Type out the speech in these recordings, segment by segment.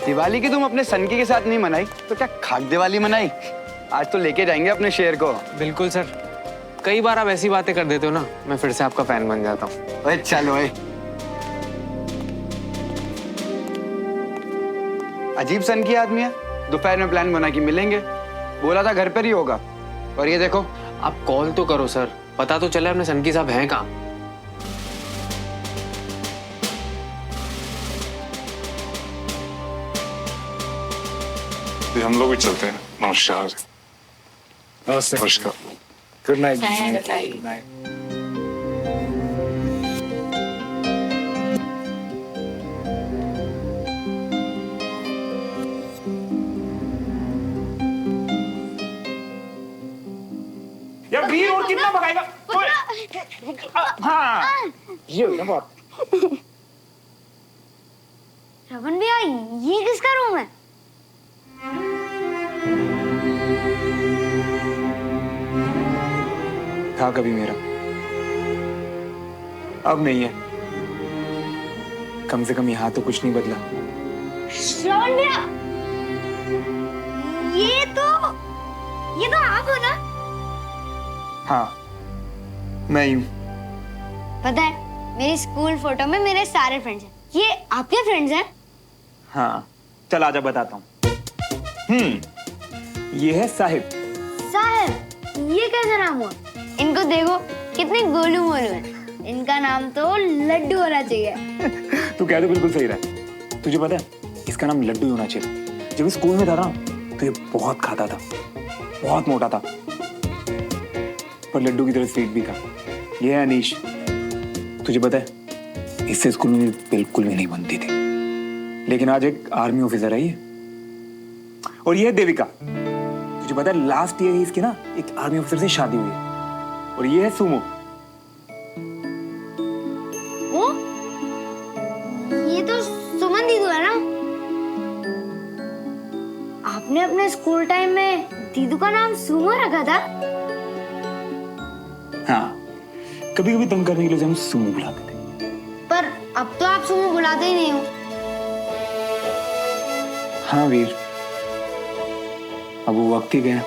दिवाली की तुम अपने सनकी के साथ नहीं मनाई तो क्या खाक दिवाली मनाई? आज तो लेके जाएंगे अपने शेर को। बिल्कुल सर, कई बार आप ऐसी बातें कर देते हो ना, मैं फिर से आपका फैन बन जाता हूँ। ओए चलो ओए। अजीब सनकी आदमी है, दोपहर में प्लान बना के मिलेंगे, बोला था घर पर ही होगा, और ये देखो। आप कॉल तो करो सर, पता तो चले अपने सनकी साहब हैं कहाँ। हम लोग भी चलते हैं। नमस्कार। नमस्ते। नमस्कार। Good night. Good night. यार वीर और कितना भगाएगा? हाँ ये हो ना बहुत। श्रवण भैया, ये किसका रूम है? था कभी मेरा, अब नहीं है। कम से कम यहाँ तो कुछ नहीं बदला। श्रवण भैया, ये तो आप हो ना? हाँ मैं ही हूँ। पता है, मेरी स्कूल फोटो में मेरे सारे फ्रेंड्स हैं। ये आपके फ्रेंड्स हैं? हाँ चल आजा बताता हूँ। ये है साहिब। साहब, ये कैसा नाम हुआ? इनको देखो कितने गोलू मोलू हैं। इनका नाम तो लड्डू होना चाहिए। तू कह दो, बिल्कुल सही रहा। तुझे पता है इसका नाम लड्डू होना चाहिए। जब स्कूल में था ना तो ये बहुत खाता था, बहुत मोटा था, पर लड्डू की तरह स्वीट भी था। ये है अनीश। तुझे पता है इससे स्कूल में बिल्कुल भी नहीं बनती थी, लेकिन आज एक आर्मी ऑफिसर है ये। और ये है देविका। तुझे पता है लास्ट ईयर ही इसकी ना एक आर्मी ऑफिसर से शादी हुई है। और ये है सुमो। वो ये तो सुमन दीदू है ना? आपने अपने स्कूल टाइम में दीदू का नाम सुमो रखा था? हाँ, कभी कभी तंग करने के लिए हम सुमो बुलाते थे। पर अब तो आप सुमो बुलाते ही नहीं हो। हाँ वीर, अब वो वक्त ही गया।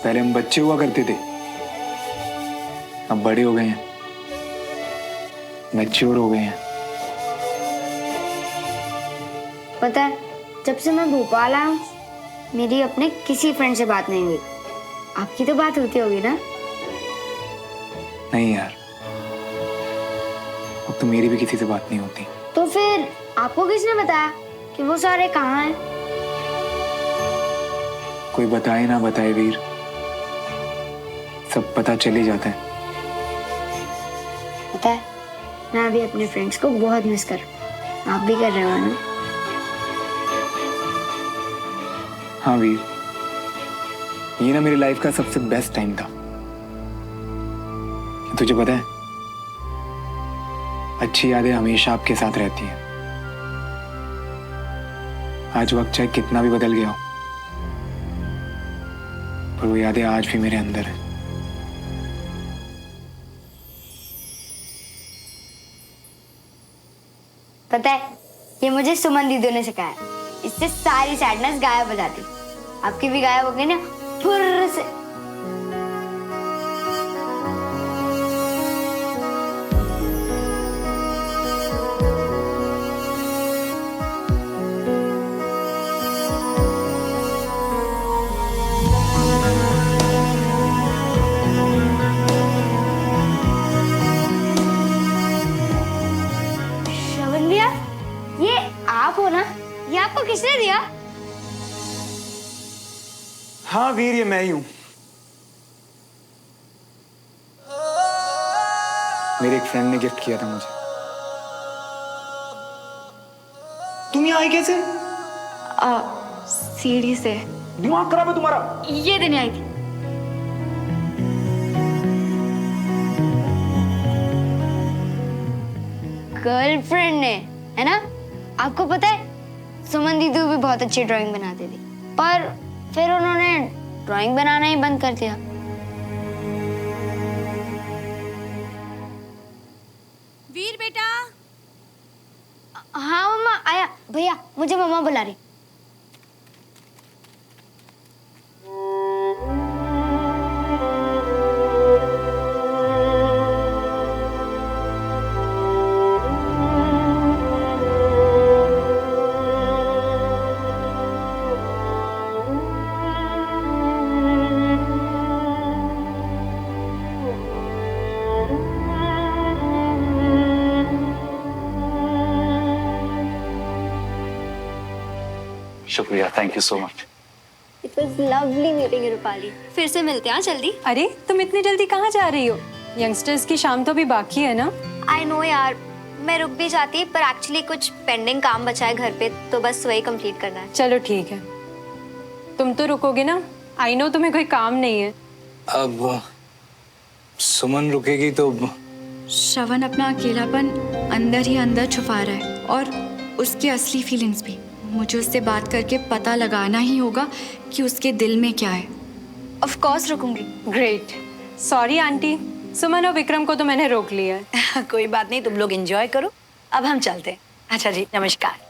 पहले हम बच्चे हुआ करते थे, अब बड़े हो गए हैं, मैच्योर हो गए हैं। पता है, जब से मैं भोपाल आया हूँ मेरी अपने किसी फ्रेंड से बात नहीं हुई। आपकी तो बात होती होगी ना? नहीं यार, अब तो मेरी भी किसी से बात नहीं होती। तो फिर आपको किसने बताया कि वो सारे कहाँ हैं? कोई बताए ना बताए वीर, सब पता चल ही जाता है। पता है, मैं अभी अपने फ्रेंड्स को बहुत मिस कर रहा हूँ। आप भी कर रहे हो ना? हाँ वीर, ये ना मेरी लाइफ का सबसे बेस्ट टाइम था। तुझे पता है अच्छी यादें हमेशा आपके साथ रहती हैं। आज वक्त चाहे कितना भी बदल गया हो, पर वो यादें आज भी मेरे अंदर हैं। पता है, ये मुझे सुमन दीदी ने सिखाया। इससे सारी सैडनेस गायब हो जाती। आपकी भी गायब हो गई ना फुर्र से। श्रवण भैया, ये आप हो ना? ये आपको किसने दिया? हाँ वीर, ये मैं ही हूं। मेरे एक फ्रेंड ने गिफ्ट किया था मुझे। तुम यहाँ आई कैसे? सीढ़ी से। दिमाग खराब है तुम्हारा? ये देने आई थी। गर्लफ्रेंड ने, है ना? आपको पता है सुमन दीदी भी बहुत अच्छी ड्राइंग बनाती थी, पर फिर उन्होंने ड्राइंग बनाना ही बंद कर दिया। वीर बेटा। हाँ मम्मा आया। भैया मुझे मम्मा बुला रही। शुक्रिया, thank you so much. It was lovely meeting Rupali. फिर से मिलते हैं जल्दी। अरे तुम इतनी जल्दी कहाँ जा रही हो? यंगस्टर्स की शाम तो अभी बाकी है ना। आई नो यार, मैं रुक भी जाती पर एक्चुअली कुछ पेंडिंग काम बचा है घर पे, तो बस वही कंप्लीट करना है। चलो ठीक है, तुम तो रुकोगे ना? आई नो तुम्हें कोई काम नहीं है। अब सुमन रुकेगी तो श्रवण अपना अकेलापन अंदर ही अंदर छुपा रहा है और उसकी असली फीलिंग्स भी। मुझे उससे बात करके पता लगाना ही होगा कि उसके दिल में क्या है। ऑफ कोर्स रुकूंगी। ग्रेट। सॉरी आंटी, सुमन और विक्रम को तो मैंने रोक लिया है। कोई बात नहीं, तुम लोग एंजॉय करो। अब हम चलते हैं। अच्छा जी, नमस्कार।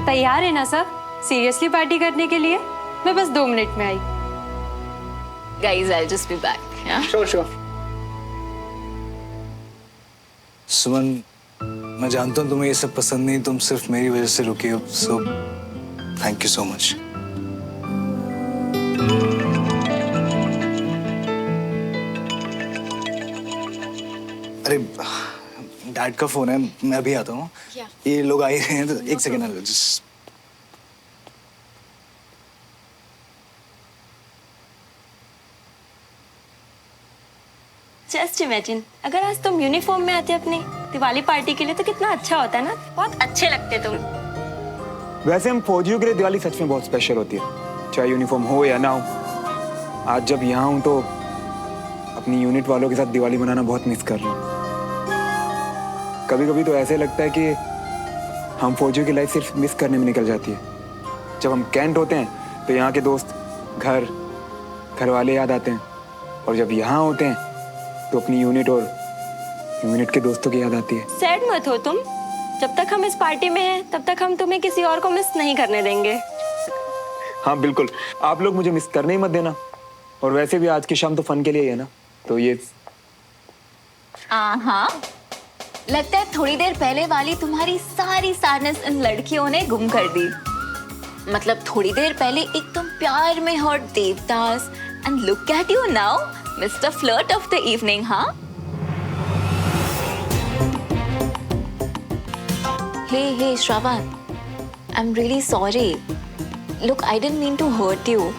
तैयार है ना सब सीरियसली पार्टी करने के लिए? मैं बस 2 मिनट में आई। Guys, I'll just be back. Yeah? Sure. Suman, मैं जानता हूँ तुम्हें ये सब पसंद नहीं, तुम सिर्फ मेरी वजह से रुकी हो, so thank you so much. अरे डैड का फोन है, मैं अभी आता हूँ। ये लोग आ ही रहे हैं तो एक सेकेंड आ जस्ट। जस्ट इमेजिन अगर आज तुम यूनिफॉर्म में आते अपनी दिवाली पार्टी के लिए तो कितना अच्छा होता ना। बहुत अच्छे लगते तुम। वैसे हम फौजियों के लिए दिवाली सच में बहुत स्पेशल होती है, चाहे यूनिफॉर्म हो या ना हो। आज जब यहाँ हूँ तो अपनी यूनिट वालों के साथ दिवाली मनाना बहुत मिस कर रहा हूँ। कभी कभी तो ऐसे लगता है कि हम फौजियों की लाइफ सिर्फ मिस करने में निकल जाती है। जब हम कैंट होते हैं तो यहाँ के दोस्त, घर वाले याद आते हैं, और जब यहाँ होते हैं तो अपनी यूनिट और यूनिट के दोस्तों की याद आती है। सैड मत हो तुम, जब तक हम इस पार्टी में हैं तब तक हम तुम्हें किसी और को मिस नहीं करने देंगे। हाँ बिल्कुल, आप लोग मुझे मिस करने ही मत देना। और वैसे भी आज की शाम तो फन के लिए ही है ना, तो ये हाँ, लगता है थोड़ी देर पहले वाली तुम्हारी सारी सैडनेस इन लड़कियों ने गुम कर दी। मतलब थोड़ी देर पहले एकदम प्यार में hot Devdas, and look at you now, mister flirt of the evening. हाँ, hey Shravan, I am really sorry. Look, I didn't mean to hurt you,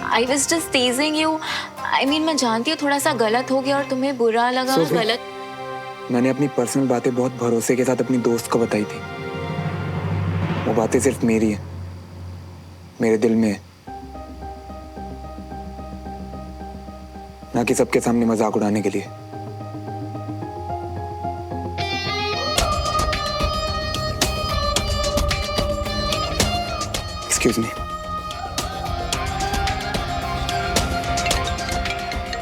I was just teasing you. I mean मैं जानती हूँ थोड़ा सा गलत हो गया और तुम्हें बुरा लगा। गलत, मैंने अपनी पर्सनल बातें बहुत भरोसे के साथ अपनी दोस्त को बताई थी। वो बातें सिर्फ मेरी है, मेरे दिल में है, ना कि सबके सामने मजाक उड़ाने के लिए। Excuse me.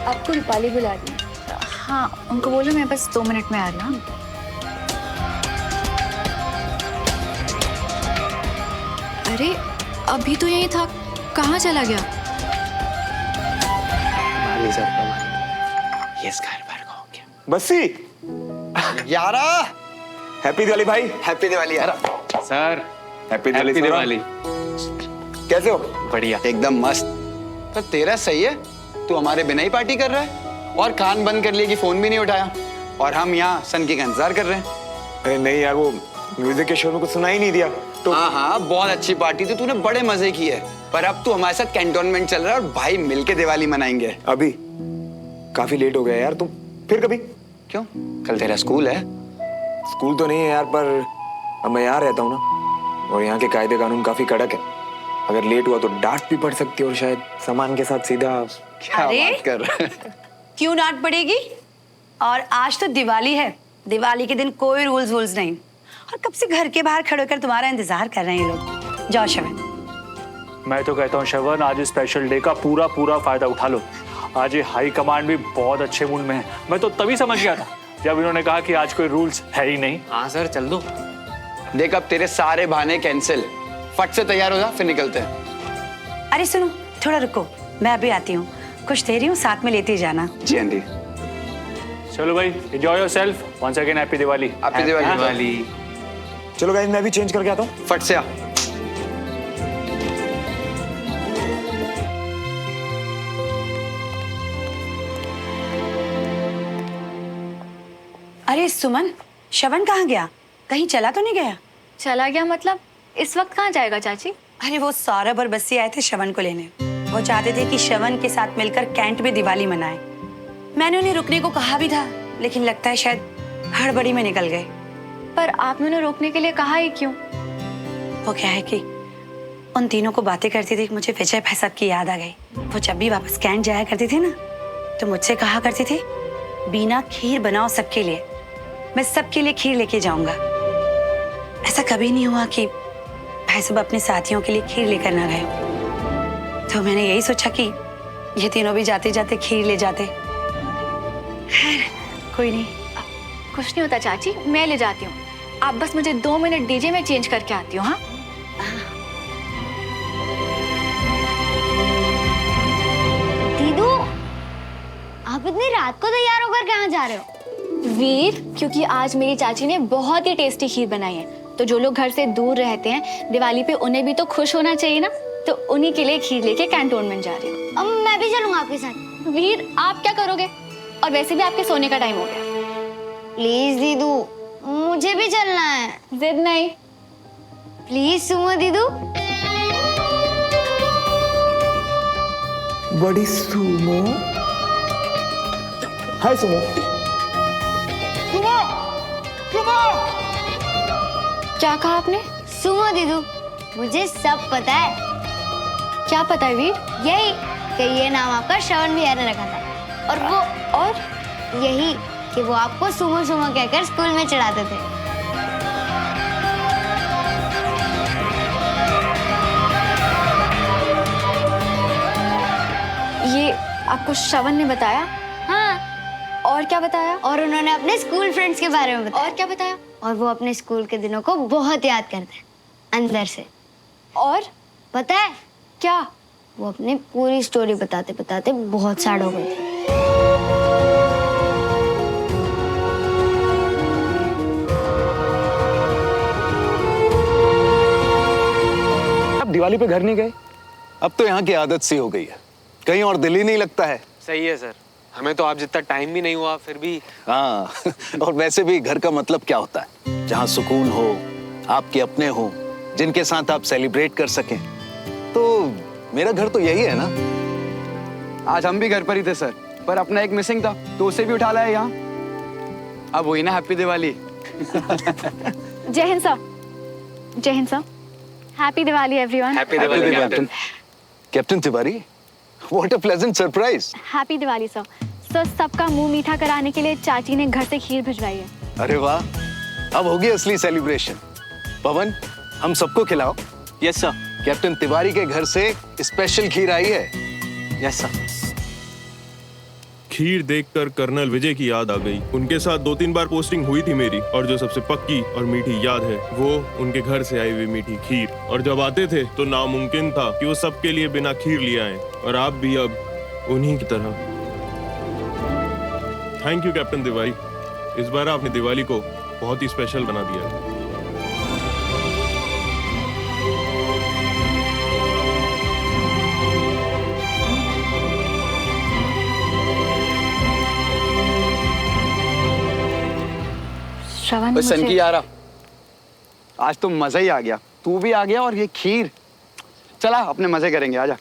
आपको रूपाली बुला रही है। हाँ, उनको बोलो मैं बस 2 मिनट में आ रही हूँ। अरे अभी तो यही था, कहाँ चला गया? बस्सी यारा, हैप्पी दिवाली भाई। हैप्पी दिवाली यारा। Sir, happy Diwali. Happy Diwali. कैसे हो? बढ़िया। एकदम मस्त। तो तेरा सही है, तू हमारे बिना ही पार्टी कर रहा है और कान बंद कर लिए कि फोन भी नहीं उठाया, और हम यहाँ सन की का इंतजार कर रहे हैं। अरे नहीं यार, वो म्यूजिक के शोर में कुछ सुनाई नहीं दिया तो। हाँ, बहुत अच्छी पार्टी थी, तूने बड़े मजे किए। पर अब तू हमारे साथ कैंटोनमेंट चल रहा है और भाई मिलके दिवाली मनाएंगे। अभी काफी लेट हो गया यार, तुम फिर कभी? क्यों, कल तेरा स्कूल है? स्कूल तो नहीं है यार, पर अब मैं यहाँ रहता हूँ ना, और यहाँ के कायदे कानून काफी कड़क है। अगर लेट हुआ तो डांट भी पड़ सकती है और शायद सामान के साथ सीधा। क्या अरे? बात कर रहे हैं? क्यों डांट पड़ेगी? और आज तो दिवाली है, दिवाली के दिन कोई रूल्स नहीं। और कब से घर के बाहर खड़े होकर तुम्हारा इंतजार कर रहे हैं ये लोग। जाओ शवन। मैं तो कहता हूँ श्रवण, आज इस स्पेशल डे का पूरा पूरा फायदा उठा लो। आज ये हाई कमांड भी बहुत अच्छे मूड में है। मैं तो तभी समझ गया था जब इन्होंने कहा कि आज कोई रूल्स है ही नहीं। हाँ सर, चल दो। देख अब तेरे सारे बहाने कैंसिल। फट से तैयार हो जा, फिर निकलते हैं। अरे सुनो, थोड़ा रुको, मैं अभी आती हूँ। कुछ दे रही हूँ, साथ में लेते जाना। जी आंटी। चलो भाई, enjoy yourself. Once again happy Diwali. Happy Diwali. चलो गाइस, मैं भी चेंज करके आता हूँ। फट से आ। अरे सुमन, शवन कहाँ गया? कहीं चला तो नहीं गया? चला गया मतलब? इस वक्त कहाँ जाएगा चाची? अरे वो सौरभ और बस्सी आए थे शवन को लेने। वो चाहते थे कि शवन के साथ मिलकर कैंट में दिवाली मनाएं। मैंने उन्हें रुकने को कहा भी था, लेकिन लगता है शायद हड़बड़ी में निकल गए। पर आपने उन्हें रोकने के लिए कहा ही क्यों? वो क्या है कि उन तीनों को बातें करती थी, मुझे विजय भाई साहब की याद आ गई। वो जब भी वापस कैंट जाया करते थे ना, तो मुझसे कहा करते थे, बीना खीर बनाओ सबके लिए, मैं सबके लिए खीर लेके जाऊंगा। ऐसा कभी नहीं हुआ कि भाई साहब अपने साथियों के लिए खीर लेकर ना गए। तो मैंने यही सोचा कि ये तीनों भी जाते जाते खीर ले जाते। खैर कोई नहीं। कुछ नहीं होता चाची, मैं ले जाती हूँ। आप बस मुझे 2 मिनट दीजिए, मैं चेंज करके आती हूँ। हाँ दीदू, आप इतनी रात को तैयार होकर कहाँ जा रहे हो? वीर, क्योंकि आज मेरी चाची ने बहुत ही टेस्टी खीर बनाई है, तो जो लोग घर से दूर रहते हैं दिवाली पे उन्हें भी तो खुश होना चाहिए ना, तो उन्हीं के लिए खीर लेके कैंटोनमेंट जा रही हूँ। अब मैं भी चलूंगा आपके साथ। वीर, आप क्या करोगे? और वैसे भी आपके सोने का टाइम हो गया। प्लीज दीदू, मुझे भी चलना है। जिद नहीं। प्लीज सुमो दीदू। बड़ी सुमो। हाय सुमो। क्या कहा आपने? सुमो दीदू, मुझे सब पता है। क्या पता है वीर? यही कि ये नाम आपका श्रवण भैया ने रखा था, और यही कि वो आपको सुमो सुमो कहकर स्कूल में चढ़ाते थे। ये आपको श्रवण ने बताया? हाँ। और क्या बताया? और उन्होंने अपने स्कूल फ्रेंड्स के बारे में बताया। और क्या बताया? और वो अपने स्कूल के दिनों को बहुत याद करते हैं अंदर से। और पता है क्या? वो अपनी पूरी स्टोरी बताते बताते बहुत सैड हो गए थे। अब दिवाली पे घर नहीं गए? अब तो यहाँ की आदत सी हो गई है, कहीं और दिल ही नहीं लगता है। सही है सर, हमें तो आप जितना टाइम भी नहीं हुआ फिर भी। हाँ और वैसे भी घर का मतलब क्या होता है? जहाँ सुकून हो, आपके अपने हो, जिनके साथ आप सेलिब्रेट कर सकें। तो मेरा घर तो यही है ना। आज हम भी घर पर ही थे सर, पर अपना एक मिसिंग था तो उसे भी उठा लाया यहाँ। अब वही ना हैप्पी दिवाली। जय हिंद सर। जय Hind sir. Happy Diwali everyone. Happy Diwali captain. Captain Tiwari, what a pleasant surprise. Happy Diwali sir. Sir, सबका मुंह मीठा कराने के लिए चाची ने घर से खीर भिजवाई है। अरे वाह, अब होगी असली सेलिब्रेशन। पवन, हम सबको खिलाओ। Yes sir. कैप्टन तिवारी के घर से स्पेशल खीर आई है। Yes sir. खीर देखकर कर्नल विजय की याद आ गई। उनके साथ 2-3 बार पोस्टिंग हुई थी मेरी, और जो सबसे पक्की और मीठी याद है वो उनके घर से आई हुई मीठी खीर। और जब आते थे तो नामुमकिन था कि वो सबके लिए बिना खीर ले आए, और आप भी अब उन्हीं की तरह। थैंक यू कैप्टन तिवारी, इस बार आपने दिवाली को बहुत ही स्पेशल बना दिया। श्रवण, सन की यारा, आज तो मजा ही आ गया। तू भी आ गया और ये खीर। चला अपने मजे करेंगे, आजा।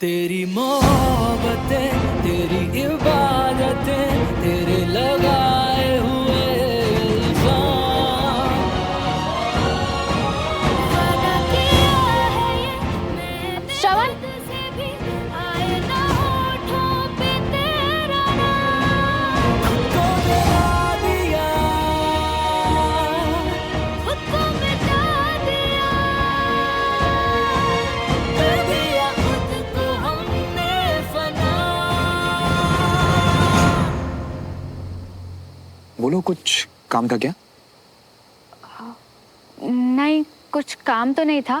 तेरी मोहब्बतें, तेरी इबादतें, तेरे लगाए हुए इल्जाम। श्रवण, बोलो, कुछ काम था क्या? नहीं, कुछ काम तो नहीं था,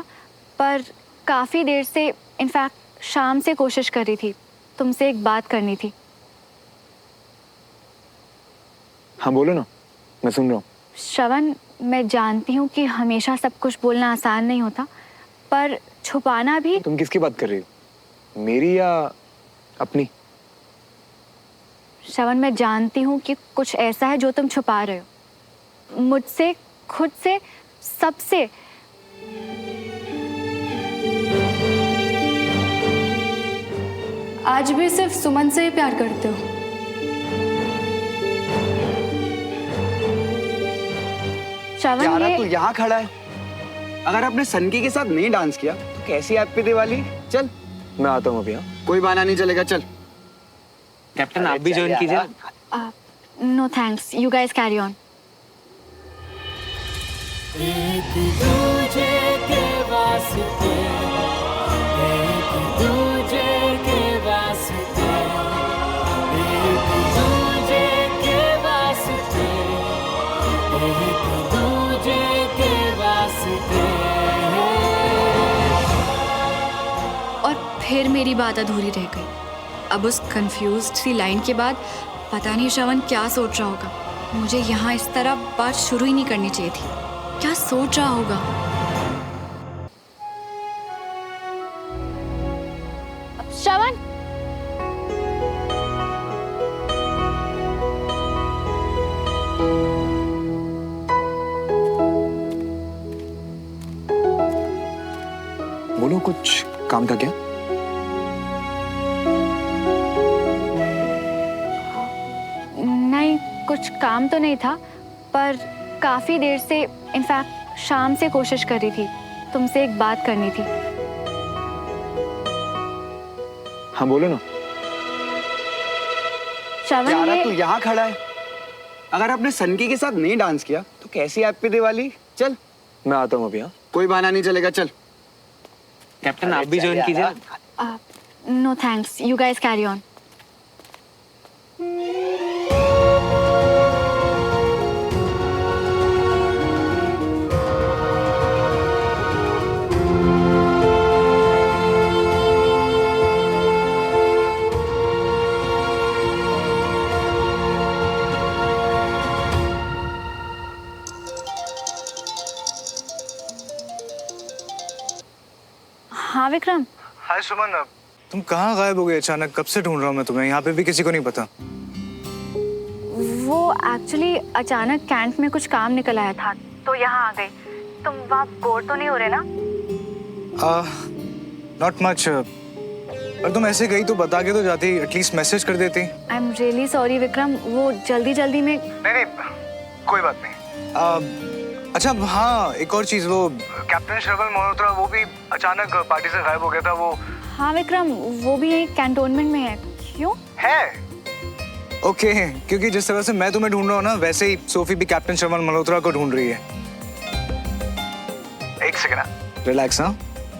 पर काफ़ी देर से, इनफैक्ट शाम से कोशिश कर रही थी, तुमसे एक बात करनी थी। हाँ बोलो ना, मैं सुन रहा हूँ। श्रवण, मैं जानती हूँ कि हमेशा सब कुछ बोलना आसान नहीं होता, पर छुपाना भी। तुम किसकी बात कर रही हो, मेरी या अपनी? श्रवण, मैं जानती हूँ कि कुछ ऐसा है जो तुम छुपा रहे हो मुझसे, खुद से, सबसे। आज भी सिर्फ सुमन से ही प्यार करते हो। श्रवण, यारा तू यहाँ खड़ा है, अगर आपने सनकी के साथ नहीं डांस किया तो कैसी हैप्पी दिवाली। चल मैं आता हूँ अभी। हाँ, कोई बहाना नहीं चलेगा, चल। कैप्टन आप भी ज्वाइन कीजिए। No thanks, you guys carry on. एक दूजे के वास्ते, एक दूजे के वास्ते, एक दूजे के वास्ते, एक दूजे के वास्ते। और फिर मेरी बात अधूरी रह गई। अब उस कंफ्यूज्ड सी लाइन के बाद पता नहीं श्रवण क्या सोच रहा होगा। मुझे यहाँ इस तरह बात शुरू ही नहीं करनी चाहिए थी। क्या सोच रहा होगा? श्रवण, बोलो, कुछ काम था क्या? नहीं, कुछ काम तो नहीं था, पर काफ़ी देर से, इनफैक्ट शाम से कोशिश कर रही थी, तुमसे एक बात करनी थी। हाँ बोलो ना। श्रवण, यारा ये तू यहाँ खड़ा है, अगर आपने सनकी के साथ नहीं डांस किया तो कैसी हैप्पी दिवाली। चल मैं आता हूँ अभी। हाँ, कोई बहाना नहीं चलेगा, चल। कैप्टन आप भी ज्वाइन कीजिए। No thanks, you guys carry on. हाँ विक्रम। हाय सुमन, तुम कहाँ गायब हो गए अचानक? कब से ढूंढ रहा हूँ मैं तुम्हें, यहाँ पे भी किसी को नहीं पता। वो एक्चुअली अचानक कैंट में कुछ काम निकल आया था, तो यहाँ आ गई। तुम वहाँ बोर तो नहीं हो रहे ना? Not much. और तुम ऐसे गई तो बता के तो जाती, एटलीस्ट मैसेज कर देती। आई एम रियली सॉरी विक्रम, वो जल्दी जल्दी में। नहीं, कोई बात नहीं। अच्छा हाँ, एक और चीज, वो कैप्टन श्रवण मल्होत्रा वो भी अचानक पार्टी से गायब हो गया था। वो हाँ विक्रम, वो भी यही कैंटोनमेंट में है। क्यों है? ओके, क्योंकि जिस तरह से मैं तुम्हें ढूंढ रहा हूँ ना, वैसे ही सोफी भी कैप्टन श्रवण मल्होत्रा को ढूंढ रही है। एक सेकंड, रिलैक्स। हाँ,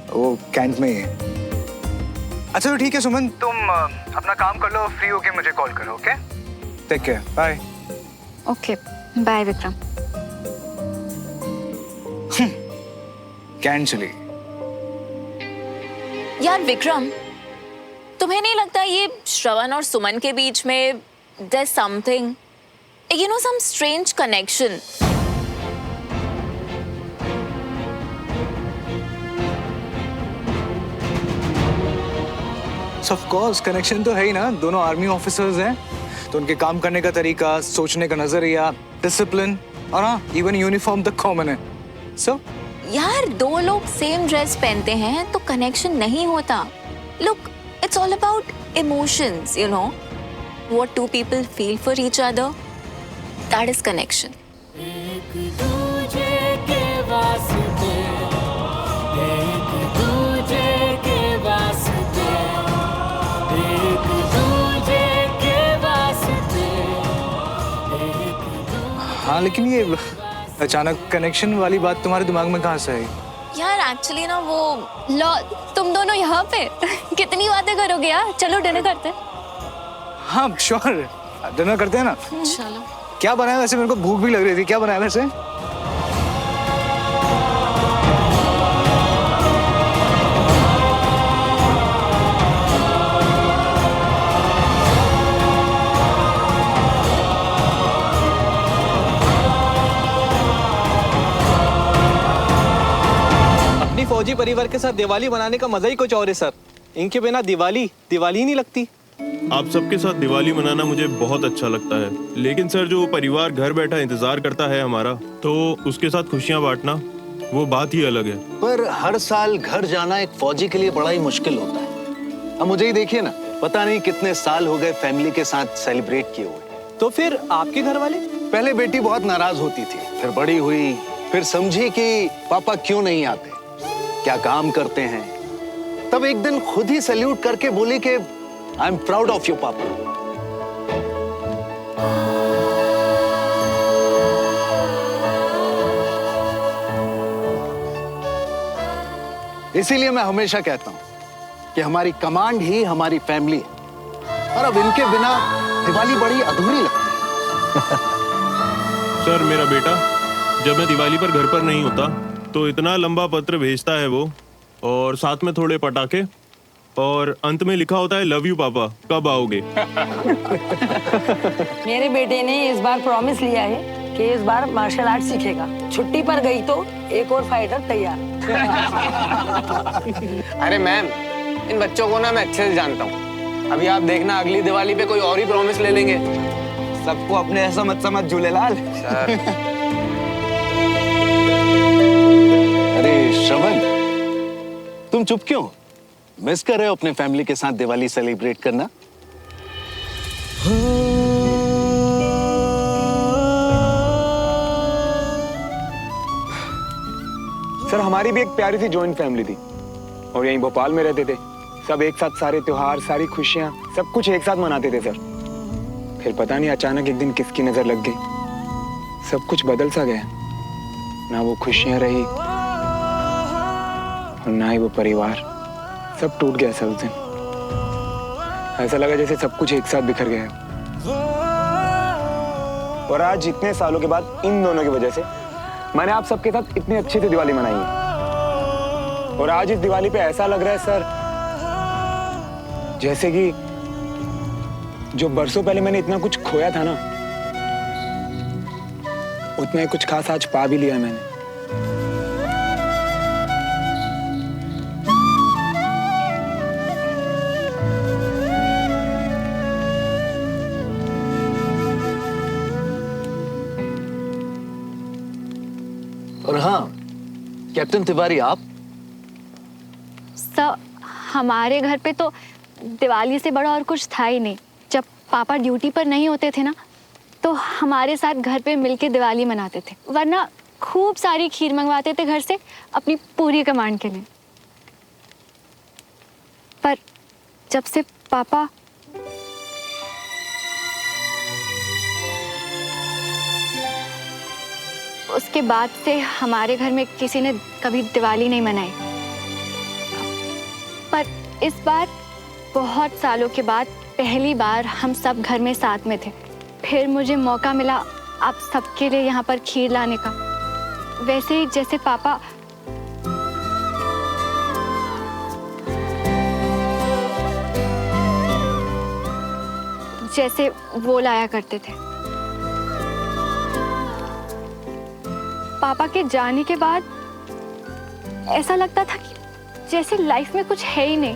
वो कैंट में ही है। अच्छा तो ठीक है सुमन, तुम अपना काम कर लो, फ्री होके मुझे कॉल करो। Okay, take care, bye. Okay, bye Vikram. कैंट चली। यार विक्रम, तुम्हें नहीं लगता ये श्रवण और सुमन के बीच में there's something, you know, some strange connection? Of course connection तो है ही ना, दोनों आर्मी ऑफिसर्स हैं, तो उनके काम करने का तरीका, सोचने का नजरिया, डिसिप्लिन, और हाँ इवन यूनिफॉर्म तक कॉमन है। सो यार दो लोग सेम ड्रेस पहनते हैं तो कनेक्शन नहीं होता। Look, it's all about emotions, you know, what two people feel for each other, that is connection. एक दूजे के वास्ते, एक दूजे के वास्ते, एक दूजे के वास्ते, एक दूजे। हाँ लेकिन ये अचानक कनेक्शन वाली बात तुम्हारे दिमाग में कहाँ से आई? यार एक्चुअली ना वो लो, तुम दोनों यहाँ पे कितनी बातें करोगे यार, चलो डिनर करते हैं। हाँ श्योर, डिनर करते हैं ना। चलो। क्या बनाया वैसे? मेरे को भूख भी लग रही थी। क्या बनाया वैसे? अपनी फौजी परिवार के साथ दिवाली मनाने का मजा ही कुछ और है सर। इनके बिना दिवाली ही नहीं लगती। आप सबके साथ दिवाली मनाना मुझे बहुत अच्छा लगता है, लेकिन सर जो परिवार घर बैठा इंतजार करता है हमारा, तो उसके साथ खुशियां बांटना वो बात ही अलग है। पर हर साल घर जाना एक फौजी के लिए बड़ा ही मुश्किल होता है। अब मुझे ही देखिए ना, पता नहीं कितने साल हो गए फैमिली के साथ सेलिब्रेट किए हुए। तो फिर आपके घर वाले? पहले बेटी बहुत नाराज होती थी, फिर बड़ी हुई, फिर समझी कि पापा क्यों नहीं आते, क्या काम करते हैं। तब एक दिन खुद ही सैल्यूट करके बोली कि I am proud of you पापा। इसीलिए मैं हमेशा कहता हूं कि हमारी कमांड ही हमारी फैमिली है, और अब इनके बिना दिवाली बड़ी अधूरी लगती है। सर मेरा बेटा जब मैं दिवाली पर घर पर नहीं होता तो इतना लंबा पत्र भेजता है वो, और साथ में थोड़े पटाखे, और अंत में लिखा होता है लव यू पापा, कब आओगे। मेरे बेटे ने इस बार प्रॉमिस लिया है कि इस बार मार्शल आर्ट सीखेगा। छुट्टी पर गई तो एक और फाइटर तैयार। अरे मैम, इन बच्चों को ना मैं अच्छे से जानता हूँ। अभी आप देखना अगली दिवाली पे कोई और ही प्रॉमिस ले लेंगे। सबको अपने ऐसा मत समझ झूलेलाल। सर अरे श्रवण, तुम चुप क्यों? मिस कर रहे हो अपने फैमिली के साथ दिवाली सेलिब्रेट करना? सर हमारी भी एक प्यारी सी जॉइंट फैमिली थी, और यहीं भोपाल में रहते थे। सब एक साथ सारे त्योहार, सारी खुशियां, सब कुछ एक साथ मनाते थे सर। फिर पता नहीं अचानक एक दिन किसकी नजर लग गई, सब कुछ बदल सा गया। ना वो खुशियां रही और ना ही वो परिवार, सब टूट गया सर उस दिन। ऐसा लगा जैसे सब कुछ एक साथ बिखर गया। और आज इतने सालों के बाद इन दोनों की वजह से मैंने आप सबके साथ इतनी अच्छी से दिवाली मनाई है। और आज इस दिवाली पे ऐसा लग रहा है सर जैसे कि जो बरसों पहले मैंने इतना कुछ खोया था ना, उतना ही कुछ खास आज पा भी लिया मैंने। और हाँ कैप्टन तिवारी, आप? सर हमारे घर पे तो दिवाली से बड़ा और कुछ था ही नहीं। जब पापा ड्यूटी पर नहीं होते थे ना, तो हमारे साथ घर पे मिलके दिवाली मनाते थे, वरना खूब सारी खीर मंगवाते थे घर से अपनी पूरी कमांड के लिए। पर जब से पापा उसके बाद से हमारे घर में किसी ने कभी दिवाली नहीं मनाई। पर इस बार बहुत सालों के बाद पहली बार हम सब घर में साथ में थे। फिर मुझे मौका मिला आप सबके लिए यहाँ पर खीर लाने का। वैसे ही जैसे पापा जैसे वो लाया करते थे। पापा के जाने के बाद ऐसा लगता था कि जैसे लाइफ में कुछ है ही नहीं।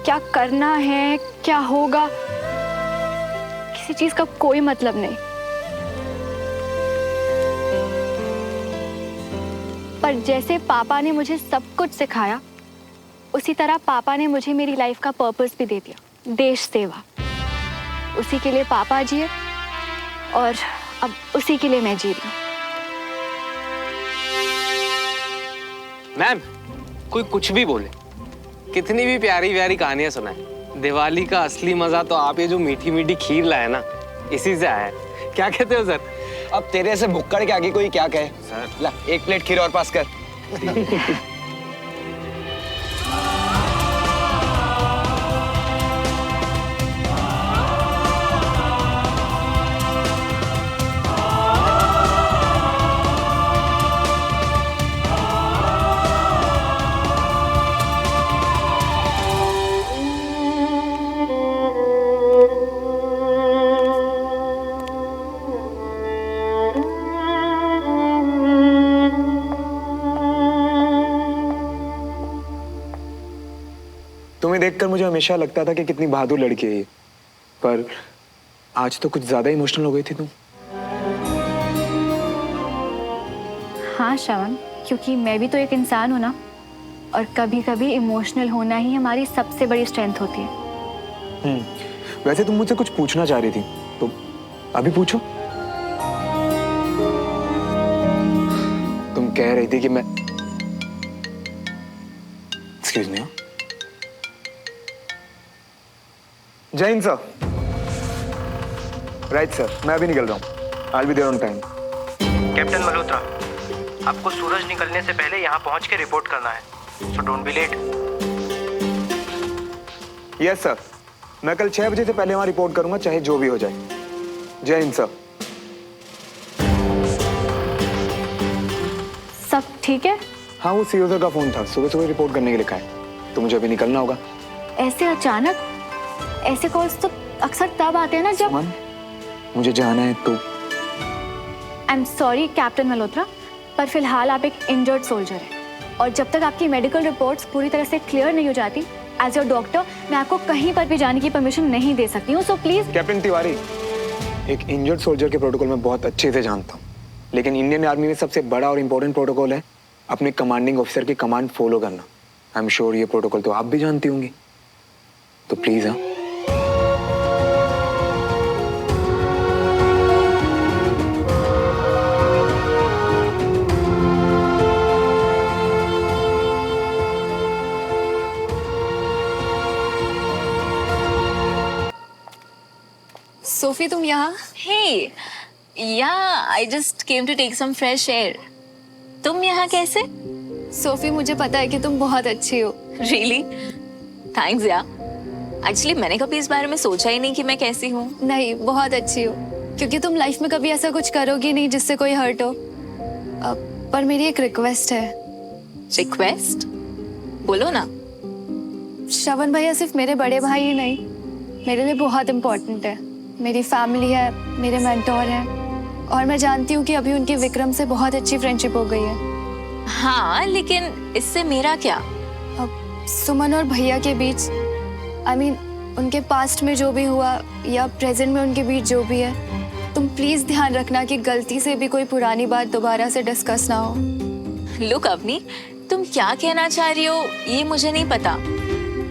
क्या करना है, क्या होगा, किसी चीज का कोई मतलब नहीं। पर जैसे पापा ने मुझे सब कुछ सिखाया, उसी तरह पापा ने मुझे मेरी लाइफ का पर्पस भी दे दिया, देश सेवा। उसी के लिए पापा जिए और अब उसी के लिए मैं जी रही हूँ। मैम, कोई कुछ भी बोले, कितनी भी प्यारी प्यारी कहानियां सुनाए, दिवाली का असली मजा तो आप ये जो मीठी मीठी खीर लाए ना, इसी से आया है। क्या कहते हो सर? अब तेरे से भुक्कड़ के आगे कोई क्या कहे। सर ला एक प्लेट खीर और पास कर। देखकर मुझे हमेशा लगता था कि कितनी बहादुर लड़की है ये, पर आज तो कुछ ज्यादा इमोशनल हो गई थी तुम। हाँ श्रवण, क्योंकि मैं भी तो एक इंसान हूँ ना, और कभी कभी इमोशनल होना ही हमारी सबसे बड़ी स्ट्रेंथ होती है। वैसे तुम मुझसे कुछ पूछना चाह रही थी, तो अभी पूछो। तुम कह रही थी कि मैं, एक्सक्यूज मी, जय हिंद सर। राइट सर, मैं अभी निकल रहा हूँ। I will be there on time. Captain Malhotra, आपको सूरज निकलने से पहले यहाँ पहुँच के रिपोर्ट करना है, so don't be late. Yes sir, मैं कल 6 बजे से पहले वहाँ रिपोर्ट करूंगा, चाहे जो भी हो जाए। जय हिंद सर। सब ठीक है? हाँ, वो सीओ सर का फोन था, सुबह सुबह रिपोर्ट करने के लिए कहा है, तो मुझे अभी निकलना होगा। ऐसे अचानक? ऐसे कॉल्स तो अक्सर तब आते हैं ना जब मुझे जाना है तो। I am sorry captain Malhotra, पर फिलहाल आप एक इंजर्ड सोल्जर हैं, और जब तक आपकी मेडिकल रिपोर्ट्स पूरी तरह से क्लियर नहीं हो जाती, एज योर डॉक्टर मैं आपको कहीं पर भी जाने की परमिशन नहीं दे सकती हूँ, सो प्लीज। कैप्टन तिवारी, एक इंजर्ड सोल्जर के प्रोटोकॉल में बहुत अच्छे से जानता हूँ, लेकिन इंडियन आर्मी में सबसे बड़ा और इम्पोर्टेंट प्रोटोकॉल है अपने कमांडिंग ऑफिसर की कमांड फॉलो करना। आई एम श्योर ये प्रोटोकॉल तो आप भी जानती होंगी, तो प्लीज। हाँ, सोफी, तुम यहाँ? Hey, yeah I just came to take some fresh air. तुम यहाँ कैसे? सोफी, मुझे पता है कि तुम बहुत अच्छी हो। रियली? थैंक्स यार। एक्चुअली मैंने कभी इस बारे में सोचा ही नहीं कि मैं कैसी हूँ। नहीं, बहुत अच्छी हो, क्योंकि तुम लाइफ में कभी ऐसा कुछ करोगी नहीं जिससे कोई हर्ट हो। पर मेरी एक रिक्वेस्ट है। रिक्वेस्ट? बोलो ना। श्रवण भैया सिर्फ मेरे बड़े भाई ही नहीं, मेरे लिए बहुत इम्पोर्टेंट है। मेरी फैमिली है, मेरे मेंटोर हैं, और मैं जानती हूँ कि अभी उनकी विक्रम से बहुत अच्छी फ्रेंडशिप हो गई है। हाँ, लेकिन इससे मेरा क्या? अब सुमन और भैया के बीच, आई मीन उनके पास्ट में जो भी हुआ या प्रेजेंट में उनके बीच जो भी है, तुम प्लीज ध्यान रखना कि गलती से भी कोई पुरानी बात दोबारा से डिस्कस ना हो। लुक अवनी, तुम क्या कहना चाह रही हो ये मुझे नहीं पता,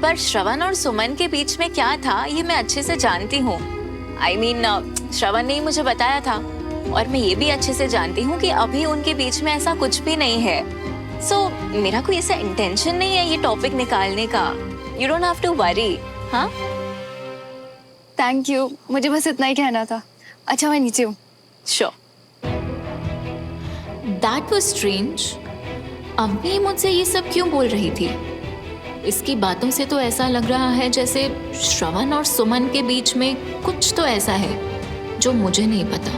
पर श्रवण और सुमन के बीच में क्या था ये मैं अच्छे से जानती हूँ। I mean, श्रवण ने ही मुझे बताया था, और मैं ये भी अच्छे से जानती हूँ कि अभी उनके बीच में ऐसा कुछ भी नहीं है। So, मेरा कोई ऐसा इंटेंशन नहीं है ये टॉपिक निकालने का। You don't have to worry, हाँ? Thank you, मुझे बस इतना ही कहना था। अच्छा, मैं नीचे हूँ। Sure. That was strange. अम्मी मुझसे ये सब क्यों बोल रही थी? इसकी बातों से तो ऐसा लग रहा है जैसे श्रवण और सुमन के बीच में कुछ तो ऐसा है जो मुझे नहीं पता।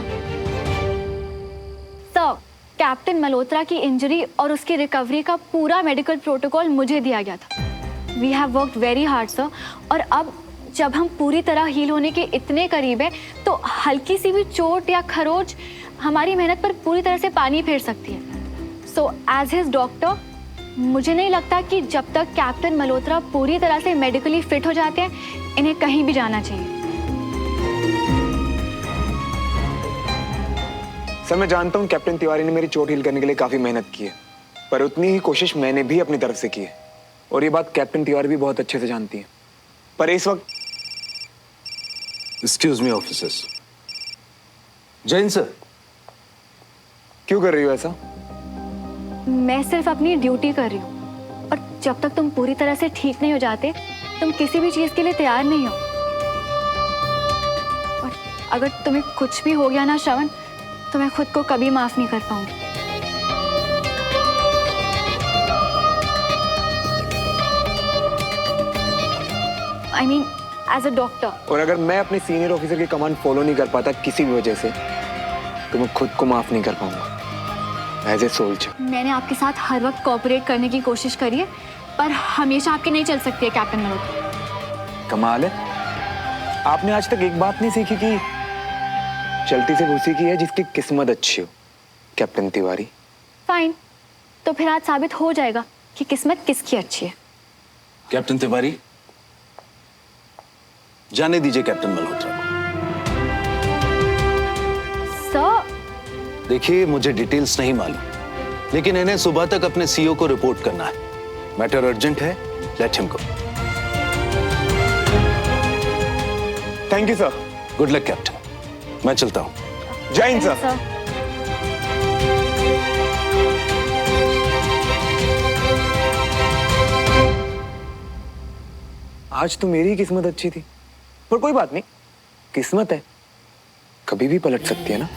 सर, कैप्टन मल्होत्रा की इंजरी और उसकी रिकवरी का पूरा मेडिकल प्रोटोकॉल मुझे दिया गया था। We have worked very hard sir, और अब जब हम पूरी तरह हील होने के इतने करीब हैं, तो हल्की सी भी चोट या खरोच हमारी मेहनत पर पूरी तरह से पानी फेर सकती है। सो एज हिज डॉक्टर, मुझे नहीं लगता कि जब तक कैप्टन मल्होत्रा पूरी तरह से मेडिकली फिट हो जाते हैं, इन्हें कहीं भी जाना चाहिए। सर, मैं जानता हूँ कैप्टन तिवारी ने मेरी चोट हील करने के लिए काफी मेहनत की है, पर उतनी ही कोशिश मैंने भी अपनी तरफ से की है, और ये बात कैप्टन तिवारी भी बहुत अच्छे से जानती है। पर इस वक्त excuse me officers. Jain sir, क्यों कर रही हो ऐसा? मैं सिर्फ अपनी ड्यूटी कर रही हूँ, और जब तक तुम पूरी तरह से ठीक नहीं हो जाते, तुम किसी भी चीज के लिए तैयार नहीं हो। और अगर तुम्हें कुछ भी हो गया ना श्रवण, तो मैं खुद को कभी माफ नहीं कर पाऊंगी। I mean as a doctor. और अगर मैं अपने सीनियर ऑफिसर की कमांड फॉलो नहीं कर पाता किसी भी वजह से, तो मैं खुद को माफ नहीं कर पाऊंगा एज ए सोल्जर। मैंने आपके साथ हर वक्त कोऑपरेट करने की कोशिश करी है, पर हमेशा आपकी नहीं चल सकती है कैप्टन मल्होत्रा। कमाल है, आपने आज तक एक बात नहीं सीखी कि चलती से उसी की है जिसकी किस्मत अच्छी हो, कैप्टन तिवारी। फाइन, तो फिर आज साबित हो जाएगा कि किस्मत किसकी अच्छी है। कैप्टन तिवारी, जाने दीजिए कैप्टन मल्होत्रा को। सर देखिए, मुझे डिटेल्स नहीं मालूम, लेकिन इन्हें सुबह तक अपने सीईओ को रिपोर्ट करना है। मैटर अर्जेंट है, let him go. Thank you sir. Good luck captain, मैं चलता हूं। जय हिंद सर। आज तो मेरी किस्मत अच्छी थी, पर कोई बात नहीं, किस्मत है, कभी भी पलट सकती है ना।